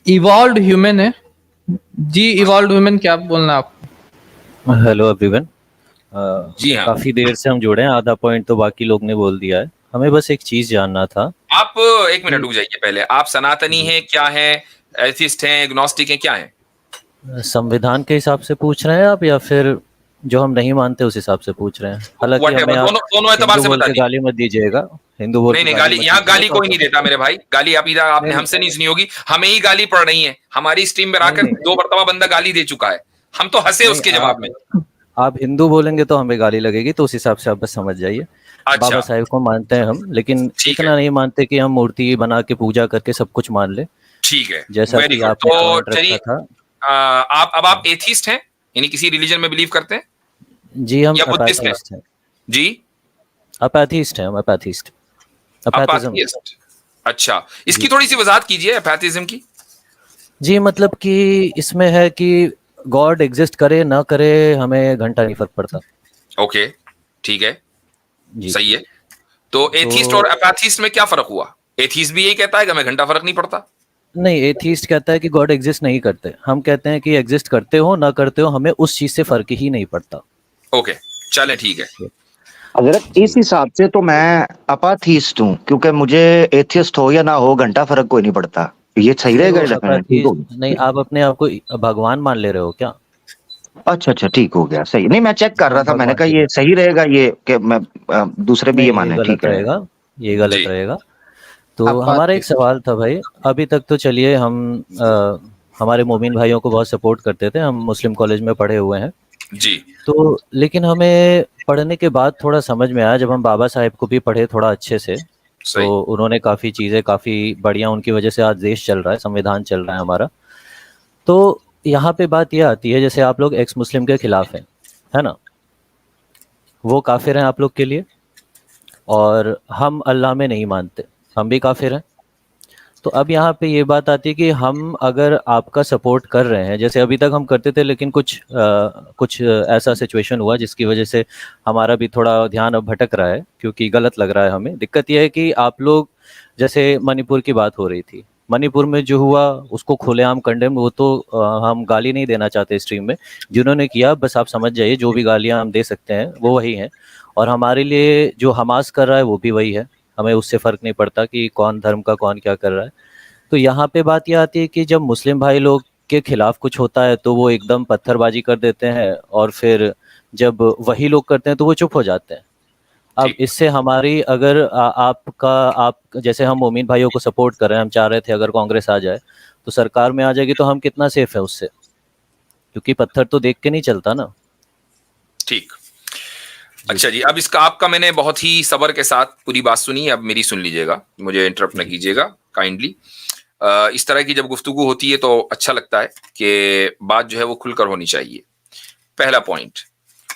Evolved human है जी। Evolved human क्या बोलना है आपको? Hello everyone. जी हाँ। काफ़ी देर से हम जुड़े हैं, आधा पॉइंट तो बाकी लोग ने बोल दिया है। हमें बस एक चीज़ जानना था आप एक मिनट कि रुक जाइए। पहले आप सनातनी जी, हैं, क्या हैं, एथिस्ट हैं, एग्नोस्टिक हैं, क्या हैं? संविधान के हिसाब से पूछ रहे हैं आप या फिर जो हम नहीं मानते उस हिसाब से पूछ रहे हैं? हालांकि वट हमें एवर, आप दोनों दोनों एतबार हिंदू से बोल बता के दीजिए। गाली मत दीजिएगा। हिंदू बोल नहीं के नहीं, गाली गाली मत यहाँ दीजिएगा गाली तो कोई नहीं देता मेरे भाई। गाली आप इधर नहीं आपने नहीं हमसे नहीं सुनी होगी, हमें ही गाली पड़ रही है। हमारी स्ट्रीम में नहीं आकर नहीं 2 मरतबा बंदा गाली दे चुका है, हम तो हंसे नहीं उसके जवाब में। आप हिंदू बोलेंगे तो हमें गाली लगेगी, तो उस हिसाब से आप बस समझ जाइए। बाबा अच्छा, साहेब को मानते हैं हम, लेकिन ठीक है, इतना नहीं मानते कि हम मूर्ति बना के पूजा करके सब कुछ मान ले, ठीक है, जैसा वेरी कि गुड। आपने तो पॉइंट रखा चलिए, था। आप अब आप एथिस्ट हैं, यानी किसी रिलीजन में बिलीव करते हैं, जी हम या बुद्धिस्ट हैं? अपाथीस्ट हैं। जी, अपाथीस्ट हैं हम, अपाथीस्ट। अपाथिज्म। अपाथिस्ट। अच्छा, जी इसकी थोड़ी सी वजाहत कीजिए एपैथिज्म की। जी, मतलब कि इसमें है कि गॉड एग्जिस्ट करे ना करे, हमें घंटा नहीं फर्क पड़ता। ओके, ठीक है, जी। सही है। तो तो एथिस्ट और अपाथिस्ट में क्या फर्क हुआ? एथिस्ट भी यही कहता है कि हमें घंटा फर्क नहीं पड़ता। नहीं, एथीस्ट कहता है कि गॉड एग्जिस्ट नहीं करते, हम कहते हैं कि एग्जिस्ट करते हो ना करते हो, हमें उस चीज से फर्क ही नहीं पड़ता। ओके, चलें, ठीक है। हजरत जी इस हिसाब से तो मैं अपाथीस्ट हूँ, क्योंकि मुझे एथियस्ट हो या ना हो घंटा फर्क कोई नहीं पड़ता। ये सही नहीं, रहेगा, वो डेफिनेटली ठीक अपाथीस्ट होगा। नहीं, आप अपने आप को भगवान मान ले रहे हो क्या? अच्छा अच्छा, ठीक हो गया, सही। नहीं, मैं चेक कर रहा हम था, मैंने भगवान कहा की ये तरह। सही रहेगा ये कि मैं दूसरे भी ये नहीं, ये माने, ठीक गलत है। रहेगा, ये जी, गलत रहेगा। तो हमारा एक अपाथिस्ट। सवाल था भाई। अभी तक तो चलिए हम हमारे मोमिन भाइयों को बहुत सपोर्ट करते थे, हम मुस्लिम कॉलेज में पढ़े हुए हैं। जी, तो लेकिन हमें पढ़ने के बाद थोड़ा समझ में आया, जब हम बाबा साहेब को भी पढ़े थोड़ा अच्छे से, सही, तो उन्होंने काफ़ी चीज़ें काफ़ी बढ़िया, उनकी वजह से आज देश चल रहा है, संविधान चल रहा है हमारा। तो यहाँ पे बात ये आती है, जैसे आप लोग एक्स मुस्लिम के खिलाफ हैं, है ना? वो काफिर हैं आप लोग के लिए, और हम अल्लाह में नहीं मानते, हम भी काफिर हैं। तो अब यहाँ पे ये बात आती है कि हम अगर आपका सपोर्ट कर रहे हैं, जैसे अभी तक हम करते थे, लेकिन कुछ ऐसा सिचुएशन हुआ जिसकी वजह से हमारा भी थोड़ा ध्यान अब भटक रहा है, क्योंकि गलत लग रहा है हमें। दिक्कत यह है कि आप लोग, जैसे मणिपुर की बात हो रही थी, मणिपुर में जो हुआ उसको खुलेआम कंडेम, वो तो हम गाली नहीं देना चाहते स्ट्रीम में। जिन्होंने किया बस आप समझ जाइए, जो भी गालियाँ हम दे सकते हैं वो वही हैं, और हमारे लिए जो हमास कर रहा है वो भी वही है। हमें उससे फ़र्क नहीं पड़ता कि कौन धर्म का कौन क्या कर रहा है। तो यहाँ पे बात ये आती है कि जब मुस्लिम भाई लोग के खिलाफ कुछ होता है तो वो एकदम पत्थरबाजी कर देते हैं, और फिर जब वही लोग करते हैं तो वो चुप हो जाते हैं। अब ठीक। इससे हमारी, अगर आपका, आप जैसे हम मोमिन भाइयों को सपोर्ट कर रहे हैं, हम चाह रहे थे अगर कांग्रेस आ जाए तो सरकार में आ जाएगी, तो हम कितना सेफ है उससे? क्योंकि पत्थर तो देख के नहीं चलता ना। ठीक। जी अच्छा जी, अब इसका आपका मैंने बहुत ही सब्र के साथ पूरी बात सुनी, अब मेरी सुन लीजिएगा, मुझे इंटरप्ट ना जी कीजिएगा काइंडली। इस तरह की जब गुफ्तगू होती है तो अच्छा लगता है कि बात जो है वो खुलकर होनी चाहिए। पहला पॉइंट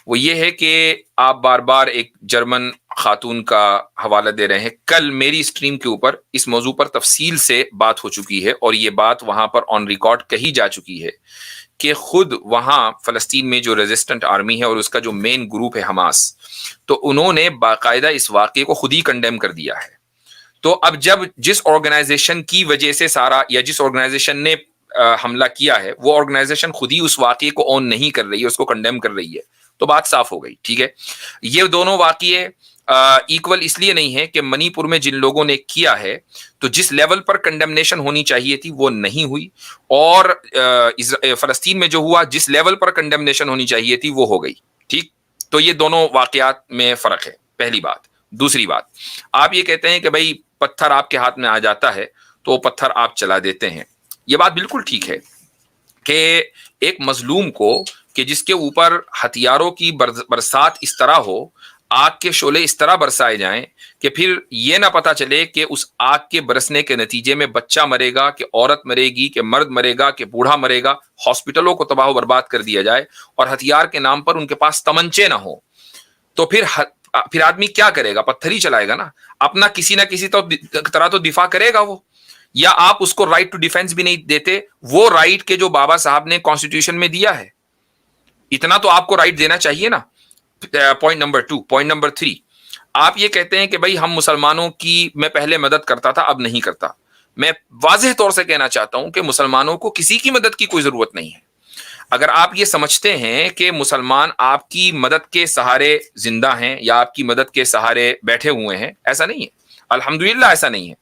वो ये है कि आप बार बार एक जर्मन खातून का हवाला दे रहे हैं। कल मेरी स्ट्रीम के ऊपर इस मौजू पर तफसील से बात हो चुकी है, और ये बात वहां पर ऑन रिकॉर्ड कही जा चुकी है कि खुद वहां फलस्तीन में जो रेजिस्टेंट आर्मी है और उसका जो मेन ग्रुप है हमास, तो उन्होंने बाकायदा इस वाक़े को खुद ही कंडेम कर दिया है। तो अब जब जिस ऑर्गेनाइजेशन की वजह से सारा, या जिस ऑर्गेनाइजेशन ने हमला किया है, वो ऑर्गेनाइजेशन खुद ही उस वाक़े को ऑन नहीं कर रही है, उसको कंडेम कर रही है, तो बात साफ हो गई। ठीक है, ये दोनों वाक़े इक्वल इसलिए नहीं है कि मणिपुर में जिन लोगों ने किया है, तो जिस लेवल पर कंडेमनेशन होनी चाहिए थी वो नहीं हुई, और फलस्तीन में जो हुआ जिस लेवल पर कंडेमनेशन होनी चाहिए थी वो हो गई। ठीक, तो ये दोनों वाकयात में फर्क है, पहली बात। दूसरी बात, आप ये कहते हैं कि भाई पत्थर आपके हाथ में आ जाता है तो वो पत्थर आप चला देते हैं। ये बात बिल्कुल ठीक है कि एक मजलूम को, कि जिसके ऊपर हथियारों की बरसात इस तरह हो, आग के शोले इस तरह बरसाए जाएं कि फिर ये ना पता चले कि उस आग के बरसने के नतीजे में बच्चा मरेगा, कि औरत मरेगी, कि मर्द मरेगा, कि बूढ़ा मरेगा, हॉस्पिटलों को तबाह बर्बाद कर दिया जाए, और हथियार के नाम पर उनके पास तमंचे ना हो, तो फिर आदमी क्या करेगा? पत्थर ही चलाएगा ना। अपना किसी ना किसी तरह तो दिफा करेगा वो। या आप उसको राइट टू डिफेंस भी नहीं देते, वो राइट के जो बाबा साहब ने कॉन्स्टिट्यूशन में दिया है, इतना तो आपको राइट देना चाहिए ना। Point number 2। पॉइंट नंबर 3, आप ये कहते हैं कि भाई हम मुसलमानों की मैं पहले मदद करता था अब नहीं करता। मैं वाज़ेह तौर से कहना चाहता हूं कि मुसलमानों को किसी की मदद की कोई जरूरत नहीं है। अगर आप ये समझते हैं कि मुसलमान आपकी मदद के सहारे जिंदा हैं या आपकी मदद के सहारे बैठे हुए हैं, ऐसा नहीं है। अल्हम्दुलिल्लाह ऐसा नहीं है।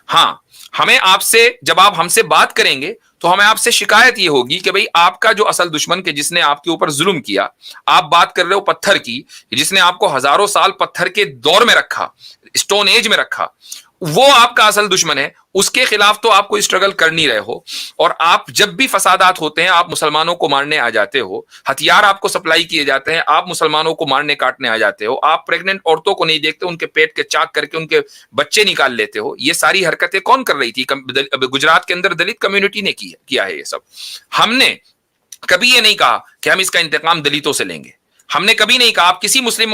हाँ, हमें आपसे, जब आप हमसे बात करेंगे तो हमें आपसे शिकायत ये होगी कि भाई आपका जो असल दुश्मन के जिसने आपके ऊपर जुल्म किया, आप बात कर रहे हो पत्थर की, जिसने आपको हजारों साल पत्थर के दौर में रखा, स्टोन एज में रखा, वो आपका असल दुश्मन है। उसके खिलाफ तो आप कोई स्ट्रगल कर नहीं रहे हो। और आप जब भी फसादात होते हैं आप मुसलमानों को मारने आ जाते हो, हथियार आपको सप्लाई किए जाते हैं, आप मुसलमानों को मारने काटने आ जाते हो, आप प्रेग्नेंट औरतों को नहीं देखते, उनके पेट के चाक करके उनके बच्चे निकाल लेते हो। ये सारी हरकतें कौन कर रही थी? गुजरात के अंदर दलित कम्युनिटी ने किया है ये सब। हमने कभी ये नहीं कहा कि हम इसका इंतकाम दलितों से लेंगे। हमने कभी नहीं कहा, आप किसी मुस्लिम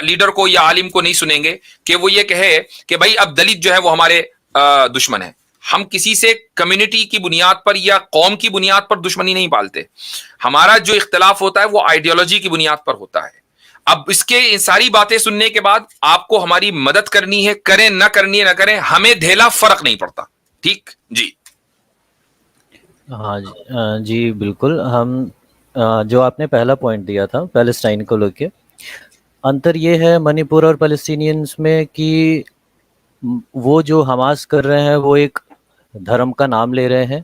लीडर को या आलिम को नहीं सुनेंगे कि वो ये कहे कि भाई अब दलित जो है वो हमारे दुश्मन है। हम किसी से कम्युनिटी की बुनियाद पर या कौम की बुनियाद पर दुश्मनी नहीं पालते। हमारा जो इख्तिलाफ होता है वो आइडियोलॉजी की बुनियाद पर होता है। अब इसके इन सारी बातें सुनने के बाद आपको हमारी मदद करनी है, करें ना करनी है ना करें, हमें धेला फर्क नहीं पड़ता। ठीक जी। हाँ जी बिल्कुल। हम जो आपने पहला पॉइंट दिया था पैलेस्टाइन को लेके, अंतर ये है मणिपुर और पैलेस्टीनियंस में कि वो जो हमास कर रहे हैं वो एक धर्म का नाम ले रहे हैं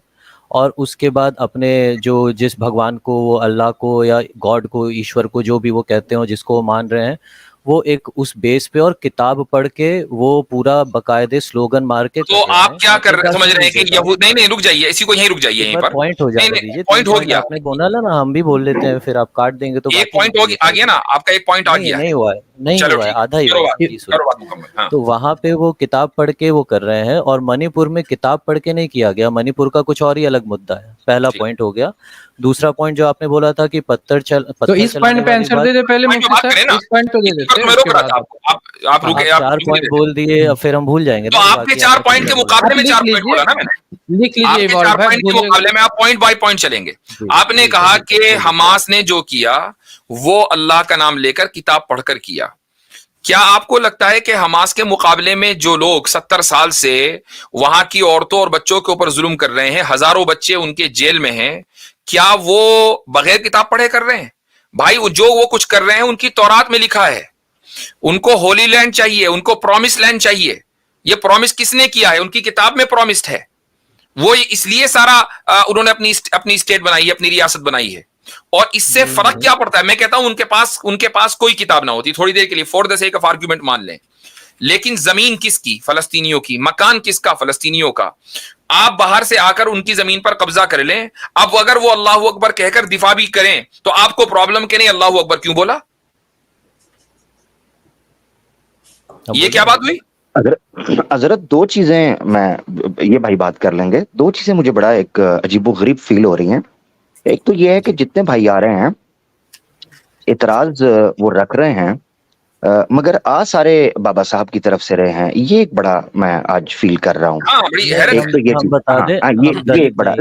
और उसके बाद अपने जो जिस भगवान को, वो अल्लाह को या गॉड को, ईश्वर को, जो भी वो कहते हो, जिसको वो मान रहे हैं, वो एक उस बेस पे और किताब पढ़ के वो पूरा बकायदे स्लोगन मार के तो आप क्या कर रहे, समझ रहे हैं कि यहूद, नहीं रुक जाइए, इसी को यहीं रुक जाइए, यहीं पर पॉइंट हो जाने दीजिए। पॉइंट हो गया, आपने बोला ना हम भी बोल लेते हैं, फिर आप काट देंगे तो एक पॉइंट आ गया ना आपका, एक पॉइंट आ गया। नहीं हुआ है, नहीं हुआ है, आधा ही हुआ। तो वहां पे वो किताब पढ़ के वो कर रहे हैं और मणिपुर में किताब पढ़ के नहीं किया गया। मणिपुर का कुछ और ही अलग मुद्दा है। पहला पॉइंट हो गया। दूसरा पॉइंट जो आपने बोला था कि पत्थर तो इस पॉइंट पे आंसर दे दे पहले मुफ्ती साहब, इस पॉइंट पे दे देते हैं। आप रुके, आप 4 पॉइंट बोल दिए, अब फिर हम भूल जाएंगे। तो आपने 4 पॉइंट के मुकाबले में 4 पॉइंट बोला ना मैंने, लिख लीजिए। 4 पॉइंट के मुकाबले में आप पॉइंट बाय पॉइंट चलेंगे। आपने कहा कि हमास ने जो किया वो अल्लाह का नाम लेकर किताब पढ़कर किया। क्या आपको लगता है कि हमास के मुकाबले में जो लोग 70 साल से वहां की औरतों और बच्चों के ऊपर जुल्म कर रहे हैं, हजारों बच्चे उनके जेल में हैं, क्या वो बगैर किताब पढ़े कर रहे हैं? भाई जो वो कुछ कर रहे हैं उनकी तौरात में लिखा है। उनको होली लैंड चाहिए, उनको प्रॉमिस लैंड चाहिए। ये प्रॉमिस किसने किया है? उनकी किताब में प्रॉमिस्ड है। वो इसलिए सारा उन्होंने अपनी स्टेट बनाई है, अपनी रियासत बनाई है। और इससे फर्क क्या पड़ता है? मैं कहता हूं उनके पास कोई किताब ना होती, थोड़ी देर के लिए for the sake of argument मान लें, लेकिन जमीन किसकी? फलस्तीनियों की। मकान किसका? फलस्तीनियों का। आप बाहर से आकर उनकी जमीन पर कब्जा कर लें। अब अगर वो अल्लाह अकबर कहकर दिफा भी करें तो आपको प्रॉब्लम के नहीं अल्लाह अकबर क्यों बोला? ये क्या बात हुई? हजरत दो चीजें मैं ये भाई बात कर लेंगे। दो चीजें मुझे बड़ा एक अजीबोगरीब फील हो रही हैं। एक तो ये है कि जितने भाई आ रहे हैं इतराज वो रख रहे हैं, मगर आ सारे बाबा साहब की तरफ से रहे हैं। ये एक बड़ा मैं आज फील कर रहा हूँ। एक तो ये ये एक बड़ा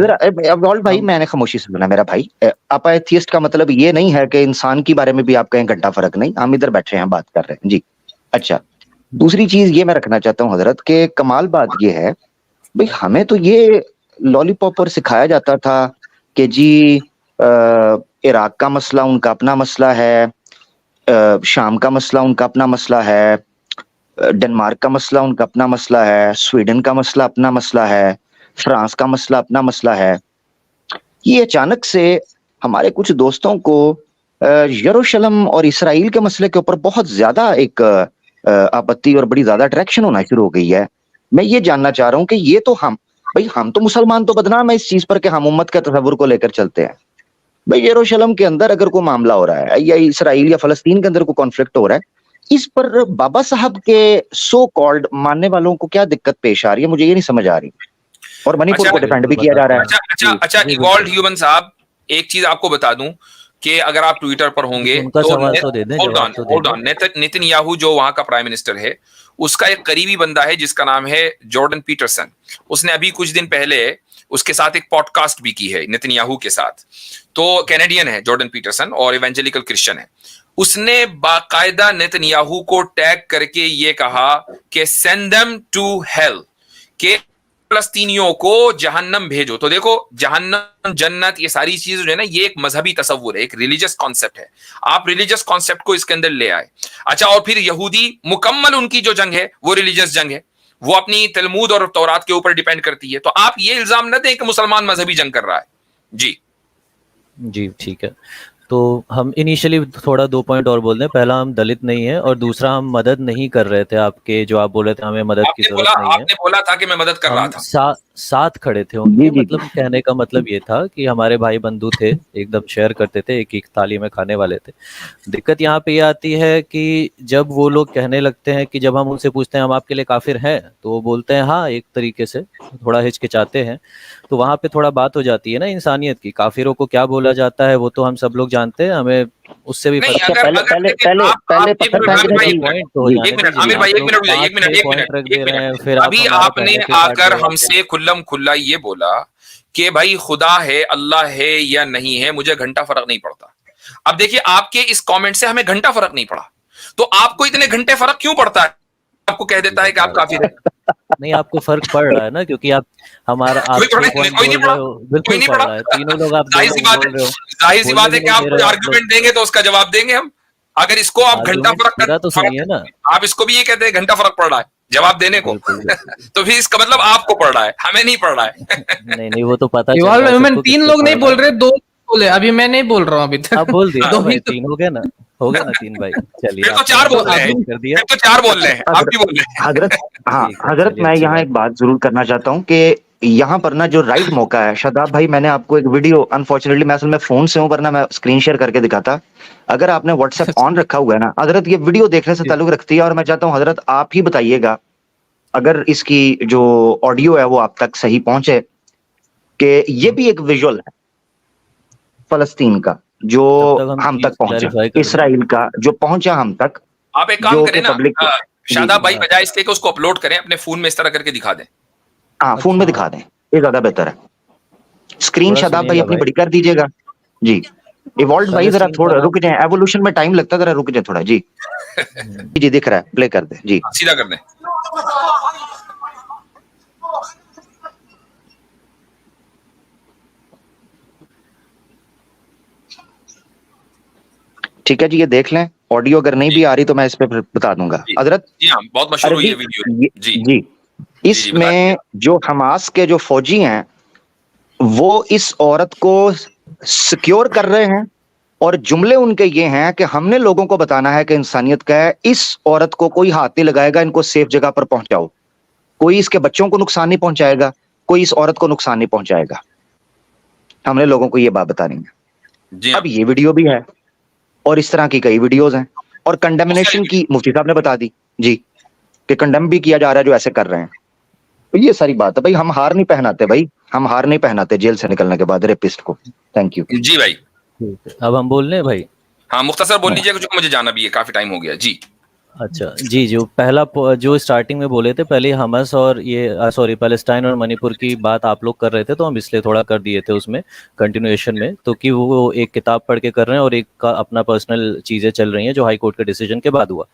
अवॉल भाई, मैंने खामोशी से सुना मेरा भाई। आप एथियस्ट का मतलब ये नहीं है कि इंसान के बारे में भी आप कहें घंटा फर्क नहीं, हम इधर बैठे हैं बात कर रहे हैं जी। अच्छा, दूसरी चीज ये मैं रखना चाहता हूँ हजरत के कमाल बात ये है भाई, हमें तो ये लॉलीपॉप पर सिखाया जाता था कि जी इराक का मसला उनका अपना मसला है, शाम का मसला उनका अपना मसला है, डेनमार्क का मसला उनका अपना मसला है, स्वीडन का मसला अपना मसला है, फ्रांस का मसला अपना मसला है। ये अचानक से हमारे कुछ दोस्तों को यरूशलेम और इसराइल के मसले के ऊपर बहुत ज्यादा एक आपत्ति और बड़ी ज्यादा अट्रैक्शन होना शुरू हो गई है। मैं ये जानना चाह रहा हूँ कि ये तो हम तो मुसलमान तो बदनाम है इस चीज पर कि हम उम्मत के तसव्वुर को लेकर चलते हैं। भाई यरूशलेम के अंदर अगर कोई मामला हो रहा है या इसराइल या फलस्तीन के अंदर कोई कॉन्फ्लिक्ट हो रहा है, इस पर बाबा साहब के सो कॉल्ड मानने वालों को क्या दिक्कत पेश आ रही है? मुझे ये नहीं समझ आ रही। और मणिपुर को डिफेंड भी किया जा रहा है। अच्छा इवॉल्व्ड ह्यूमन साहब, एक चीज आपको बता दूं कि अगर आप ट्विटर पर होंगे तो नेतन्याहू जो वहां का प्राइम मिनिस्टर है, उसका एक करीबी बंदा है जिसका नाम है जॉर्डन पीटरसन। उसने अभी कुछ दिन पहले उसके साथ एक पॉडकास्ट भी की है नेतन्याहू के साथ। तो कैनेडियन है जॉर्डन पीटरसन और इवेंजेलिकल क्रिश्चियन है। उसने बाकायदा नेतन्याहू को टैग करके ये कहा कि सेंड देम टू हेल, के फलस्तीनियों को जहन्नम भेजो। तो देखो, जहन्नम, जन्नत, ये सारी चीजें जो है ना, ये एक मजहबी तस्वुर है, एक रिलीजियस कॉन्सेप्ट है। आप रिलीजियस कॉन्सेप्ट को इसके अंदर ले आए। अच्छा, और फिर यहूदी मुकम्मल उनकी जो जंग है वो रिलीजियस जंग है, वो अपनी तलमूद और तौरात के ऊपर डिपेंड करती है। तो आप ये इल्जाम न दें कि मुसलमान मजहबी जंग कर रहा है। जी जी ठीक है। तो हम इनिशियली थोड़ा 2 पॉइंट और बोल दें। पहला, हम दलित नहीं है, और दूसरा, हम मदद नहीं कर रहे थे आपके, जो आप बोल रहे थे हमें मदद की जरूरत नहीं है। आपने बोला था कि मैं मदद कर रहा हम था। साथ खड़े थे जी उनके। जी मतलब कहने का मतलब ये था कि हमारे भाई बंधु थे, एकदम शेयर करते थे, एक एक थाली में खाने वाले थे। दिक्कत यहाँ पे ये आती है कि जब वो लोग कहने लगते हैं कि जब हम उनसे पूछते हैं हम आपके लिए काफिर हैं, तो वो बोलते हैं हाँ, एक तरीके से थोड़ा हिचकिचाते हैं। तो वहां पे थोड़ा बात हो जाती है ना इंसानियत की। काफिरों को क्या बोला जाता है वो तो हम सब लोग जानते हैं, हमें उससे भी नहीं, फर्क अगर पहले अगर पहले लेकिन पहले आप पहले एक पत्थर मिनट, फेंकने आमिर भाई, की पॉइंट तो हो जाने एक मिनट, दीजिए। आमिर भाई, आप एक लोग मिनट, एक 5-6 मिनट, एक पॉइंट रख मिनट, दे एक रहे हैं, मिनट। फिर आप अभी हमारा आपने पहले से काट आकर रहे हैं। हमसे खुल्लम खुल्ला ये बोला कि भाई खुदा है, अल्लाह है या नहीं है, मुझे घंटा फर्क नहीं पड़ता। अब देखिए, आपके इस कमेंट से हमें घंटा फर्क नहीं पड़ा, तो आपको इतने घंटे फर्क क्यों पड़ता है? आपको कह देता है कि आप काफिर है। नहीं, आपको फर्क पड़ रहा है ना, क्योंकि आप आप 6 पॉइंट कोई नहीं बोल पड़ा, रहे हो। कोई बिल्कुल नहीं पड़ पड़ा। रहा है। तीनों लोग, आप 2 जाहिर सी लोग बात है, बोल रहे हो, जाहिर सी बोलने बात है भी कि नहीं आप दे कोई रहे आप लोग। आर्गुमेंट देंगे तो उसका जवाब देंगे हम। अगर इसको आप घंटा आर्गुमेंट फर्क मेरा तो सुनिए ना। आप इसको भी ये कहते हैं घंटा फर्क पड़ रहा है जवाब देने को। बिल्कुल बिल्कुल। तो फिर इसका मतलब आपको पड़ रहा है, हमें नहीं पड़ रहा है। नहीं नहीं, वो तो पता चल इवॉल्व रहा है ह्यूमन सबको 3 किसको लोग पड़ नहीं रहा बोल है। रहे, 2 बोले। अभी मैं नहीं बोल रहा हूँ अभी आप तक। बोल दिए ना 2 ही भाई, तो। 3 हो गए ना। हो गए ना 3 भाई। चलिए, फिर तो आपने 4 हमें बोल रहे हैं, कंप्लीट कर दिया। फिर तो 4 बोल रहे हैं, आप भी बोल रहे हैं। हजरत, हाँ ठीक है, हजरत, चलिए, मैं अच्छी यहाँ बात। एक बात जरूर करना चाहता हूँ कि यहाँ पर ना जो राइट मौका है, शादाब भाई, मैंने आपको एक वीडियो, अनफॉर्चुनेटली मैं असल में फोन से हूँ, वरना मैं स्क्रीन शेयर करके दिखाता। अगर आपने व्हाट्सएप ऑन रखा हुआ है ना हजरत, ये वीडियो देखने से ताल्लुक रखती है, और मैं चाहता हूँ हजरत आप ही बताइएगा, अगर इसकी जो ऑडियो है वो आप तक सही पहुंचे, कि ये भी एक विजुअल है फलस्तीन का जो तब तक हम हम चीज तक पहुंचा, क्लैरिफाई कर दें। इसराइल का जो पहुंचा हम तक, आप एक काम जो करें कि ना, पब्लिक को। जी शादाब भाई, हाँ, बजाय इसके कि उसको अपलोड करें, अपने फोन में इस तरह करके दिखा दें। हाँ, फोन में अच्छा, दिखा दें, ये ज्यादा बेहतर है। स्क्रीन थोड़ा शादाब भाई सुनिएगा अपनी भाई। बड़ी कर दीजिएगा। जी, इवॉल्व भाई जरा पैलेस्टीन का थोड़ा नाम। रुक जाए, एवोल्यूशन में टाइम लगता है, जरा रुक जाए थोड़ा। जी जी, दिख रहा है, प्ले कर दे जी। सीधा कर दें। ठीक है जी, ये देख लें। ऑडियो अगर नहीं भी आ रही तो मैं इस पे फिर बता दूंगा जी हजरत। जी हाँ, बहुत मशहूर अरे हुई जी, है वीडियो। जी जी जी, जी, इसमें जो हमास के जो फौजी हैं वो इस औरत को सिक्योर कर रहे हैं, और जुमले उनके ये हैं कि हमने लोगों को बताना है कि इंसानियत क्या है, इस औरत को कोई हाथ नहीं लगाएगा, इनको सेफ जगह पर पहुंचाओ, कोई इसके बच्चों को नुकसान नहीं पहुंचाएगा, कोई इस औरत को नुकसान नहीं पहुंचाएगा, हमने लोगों को ये बात बतानी है। जी हाँ। अब ये वीडियो भी है, और इस तरह की कई वीडियोज हैं, और कंडेमिनेशन की मुफ्ती साहब ने बता दी जी, कि कंडेम भी किया जा रहा है जो ऐसे कर रहे हैं। तो ये सारी बात है भाई, हम हार नहीं पहनाते भाई, हम हार नहीं पहनाते जेल से निकलने के बाद रेपिस्ट को। थैंक यू जी भाई, ठीक है, अब हम बोल रहे हैं भाई। हाँ, मुख्तसर बोल लीजिए, कुछ मुझे जाना भी है, काफी टाइम हो गया। जी अच्छा जी, जो जो स्टार्टिंग में बोले थे, पहले हमस और ये सॉरी पैलेस्टाइन और मणिपुर की बात आप लोग कर रहे थे, तो हम इसलिए थोड़ा कर दिए थे उसमें कंटिन्यूएशन में, तो कि वो एक किताब पढ़ के कर रहे हैं और एक का अपना पर्सनल चीज़ें चल रही हैं जो हाई कोर्ट के डिसीजन के बाद हुआ।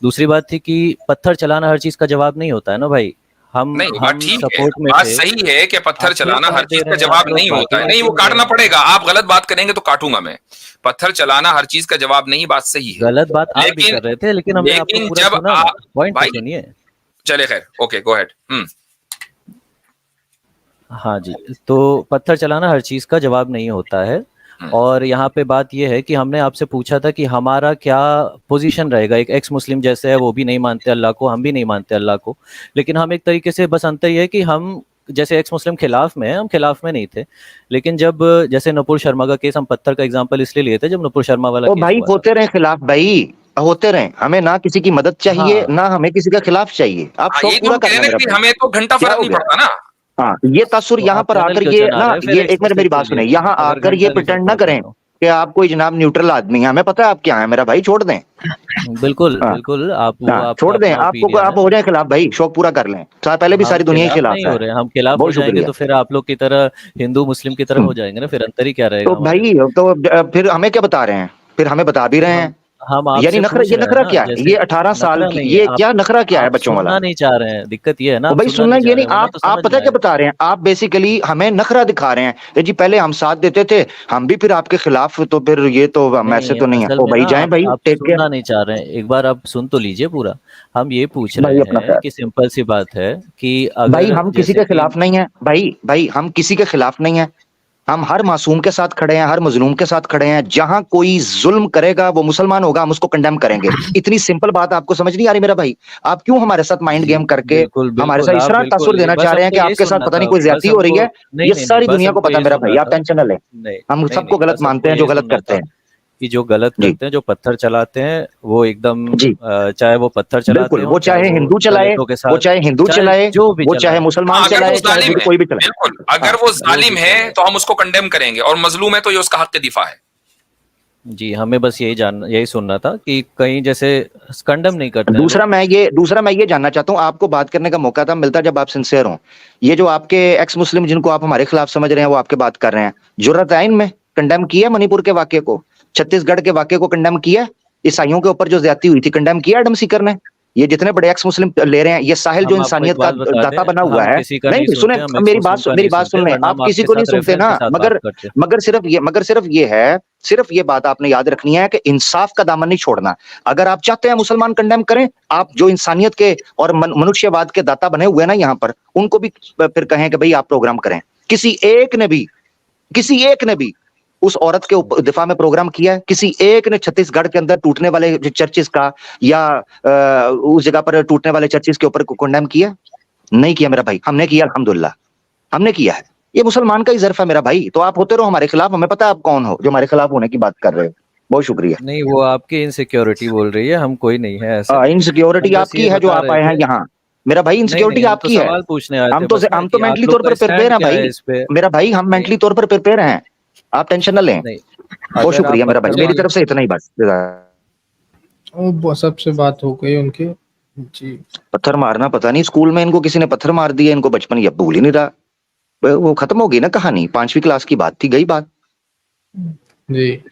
दूसरी बात थी कि पत्थर चलाना हर चीज़ का जवाब नहीं होता है ना भाई। नहीं, बात हम ठीक है, सपोर्ट में बात थे। सही है कि पत्थर आप फिर चलाना हर काट दे चीज का रहे हैं, जवाब आप लोग नहीं होता है। बातें नहीं, वो सुन रहे काटना हैं। पड़ेगा। आप गलत बात करेंगे तो काटूंगा मैं। पत्थर चलाना हर चीज का जवाब नहीं, बात सही है। गलत बात आप भी लेकिन कर रहे थे, लेकिन हमने आपको लेकिन पूरा जब सुना ना, पॉइंट तो भाई, सुनिए। चले खैर, ओके, गो अहेड। हाँ जी, तो पत्थर चलाना हर चीज़ का जवाब नहीं होता है। और यहाँ पे बात ये है कि हमने आपसे पूछा था कि हमारा क्या पोजीशन रहेगा। एक एक्स मुस्लिम जैसे है, वो भी नहीं मानते अल्लाह को, हम भी नहीं मानते अल्लाह को, लेकिन हम एक तरीके से, बस अंतर ये है कि हम जैसे एक्स मुस्लिम खिलाफ में है, हम खिलाफ में नहीं थे। लेकिन जब जैसे नुपुर शर्मा का केस, हम पत्थर का एग्जांपल इसलिए लिए थे जब नुपुर शर्मा वाला तो केस भाई हुआ था। होते रहे खिलाफ भाई, होते रहे, हमें ना किसी की मदद चाहिए, हाँ, ना हमें किसी का खिलाफ चाहिए। आप हाँ, शौक यही तो पूरा हम कर कह रहे लें हैं मेरा ना कि भाई, हमें तो घंटा क्या फर्क हो नहीं गया। पड़ता ना। हाँ, ये तासुर तो यहाँ आप पर चैनल आकर क्यों ये चला ना, रहे हैं फिर ये एक्स एक मिनट मुस्लिम मेरी के बात सुने, लिए? यहाँ अगर आकर ये घंटा नहीं फर्क प्रिटेंड ना पड़ता करें तो कि आप कोई जनाब न्यूट्रल आदमी है, हमें पता है आप क्या है मेरा भाई, छोड़ दें। बिल्कुल हाँ बिल्कुल, आप वो हाँ, आपका छोड़ दें, अपना आपको ओपिनियन आप है। हो जाए खिलाफ भाई, शौक पूरा कर लें। पहले भी हम सारी दुनिया के खिलाफ खिलाफ नहीं है। हो रहे हैं, हम खिलाफ हो बहुत जाएंगे शुक्रिया। तो फिर आप लोग की तरह हिंदू मुस्लिम की तरह हो जाएंगे ना, फिर अंतर ही क्या रहेगा तो हमारे भाई, में। तो फिर हमें क्या बता रहे हैं, फिर हमें बता भी रहे हम हैं। हम यानी आपसे नखरा, पूछ ये रहे हैं नखरा ना, क्या है? जैसे ये 18 साल नखरा की, नहीं है, ये आप क्या नखरा क्या है आप बच्चों वाला? सुनना नहीं चाह रहे हैं, दिक्कत ये है ना, तो आप भाई सुनना सुनना, नहीं चाह ये रहे नहीं, हैं, वरना आप तो समझ पता है क्या जाएंगे। बता रहे हैं? आप बेसिकली हमें नखरा दिखा रहे हैं कि जी पहले हम साथ देते थे, हम भी फिर आपके खिलाफ, तो फिर ये तो हम ऐसे नहीं, तो नहीं है। असल ओ में भाई ना जाएं भाई, आप टेक केयर सुनना नहीं चाह रहे हैं, एक बार आप सुन तो लीजिए पूरा। हम ये पूछ भाई, रहे अपना हैं ख्याल। कि सिंपल सी बात है कि भाई अगर हम किसी जैसे के कि खिलाफ नहीं है भाई, भाई हम किसी के खिलाफ नहीं है। हम हर मासूम के साथ खड़े हैं, हर मजलूम के साथ खड़े हैं। जहां कोई जुल्म करेगा, वो मुसलमान होगा, हम उसको कंडेम करेंगे। इतनी सिंपल बात आपको समझ नहीं आ रही मेरा भाई? आप क्यों हमारे साथ माइंड जी, गेम करके बिल्कुल, हमारे बिल्कुल, साथ इस आप तरह तासुर बिल्कुल देना बस चाह रहे हैं हमको कि यही आपके साथ सुनना पता नहीं था, कोई बस ज्यादती हो रही हमको है? नहीं, ये नहीं, नहीं, सारी बस दुनिया को हमको पता यही है मेरा सुनना भाई, आप था। टेंशन ना लें। नहीं, हम नहीं, सबको नहीं, गलत बस मानते हमको हैं जो यही गलत सुनना करते था हैं। कि जो गलत जी करते हैं, जो पत्थर चलाते हैं, वो एकदम जी चाहे वो पत्थर चलाते बिल्कुल, हों, वो चाहे चाहे वो हिंदू चलाए, दलितों के वो साथ, चाहे हिंदू चाहे चलाए, जो भी वो चाहे चलाएँ। मुसलमान हाँ, अगर वो चलाए, चाहे जालिम है, कोई भी चलाए। बिल्कुल, हाँ, अगर वो जो जालिम भी है चलाए। तो हम उसको कंडेम करेंगे, और मजलूम है तो ये उसका हक के दिफा है। जी, हमें बस यही सुनना था कि कहीं जैसे कंडेम नहीं करते हैं लोग। दूसरा मैं ये जानना चाहता हूँ, आपको बात करने का मौका तब मिलता है जब आप सिंसियर हो। ये जो आपके एक्स मुस्लिम जिनको आप हमारे खिलाफ समझ रहे हैं, वो आपके बात कर रहे हैं, जुर्रत है इनमें? कंडेम किया मणिपुर के वाक्य को, छत्तीसगढ़ के वाक्य को कंडेम किया? ईसाइयों के ऊपर जो ज्यादती हुई थी, कंडेम किया एडम सीकर ने? ये जितने बड़े एक्स मुस्लिम ले रहे हैं, ये साहिल जो हम आपको एक इंसानियत का बात बता दाता बना दें, हुआ हम है। किसी का नहीं नहीं नहीं, सुने सुनते, हम एक मेरी बात, मुस्लिम का मेरी नहीं बात सुनते, सुन लें, वरना आप हम किसी आपके को नहीं साथ सुनते रेफरेंस ना, के साथ बात मगर करते। मगर सिर्फ ये बात आपने याद रखनी है कि इंसाफ का दामन नहीं छोड़ना। अगर आप चाहते हैं मुसलमान कंडेम करें, आप जो इंसानियत के और मनुष्यवाद के दाता बने हुए हैं ना यहाँ पर, उनको भी फिर कहें कि भाई आप प्रोग्राम करें। किसी एक ने भी उस औरत के दिफा में प्रोग्राम किया है? किसी एक ने छत्तीसगढ़ के अंदर टूटने वाले चर्चिस का, या उस जगह पर टूटने वाले चर्चिस के ऊपर कंडेम किया? नहीं किया मेरा भाई, हमने किया, अल्हम्दुलिल्लाह हमने किया है। ये मुसलमान का ही ज़र्फ है मेरा भाई। तो आप होते रहो हमारे खिलाफ, हमें पता है आप कौन हो जो हमारे खिलाफ होने की बात कर रहे हो। बहुत शुक्रिया। नहीं, वो आपकी इनसिक्योरिटी बोल रही है, हम कोई नहीं है ऐसे। इनसिक्योरिटी हम बस आपकी ये है जो बता आप रहे आए हैं थे। यहाँ। मेरा भाई नहीं, इनसिक्योरिटी नहीं, हम तो आपकी है। सवाल पूछने आए थे बस ना हम तो कि आप मेंटली लोग तौर का पर प्रिपेयर स्टैंड हैं क्या है भाई। इस पे? मेरा भाई हम नहीं, मेंटली तौर पर प्रिपेयर हैं। आप टेंशन ना लें। नहीं, बहुत अगर आप शुक्रिया मेरा भाई, पत्थर मेरी चलिए, तरफ से इतना ही बस। वो सबसे बात हो गई उनकी। जी, पत्थर मारना, पता नहीं स्कूल में इनको किसी ने पत्थर मार दिया, इनको बचपन ये भूल ही नहीं रहा। वो खत्म हो गई ना कहानी, 5वीं क्लास की बात थी, गई बात। जी।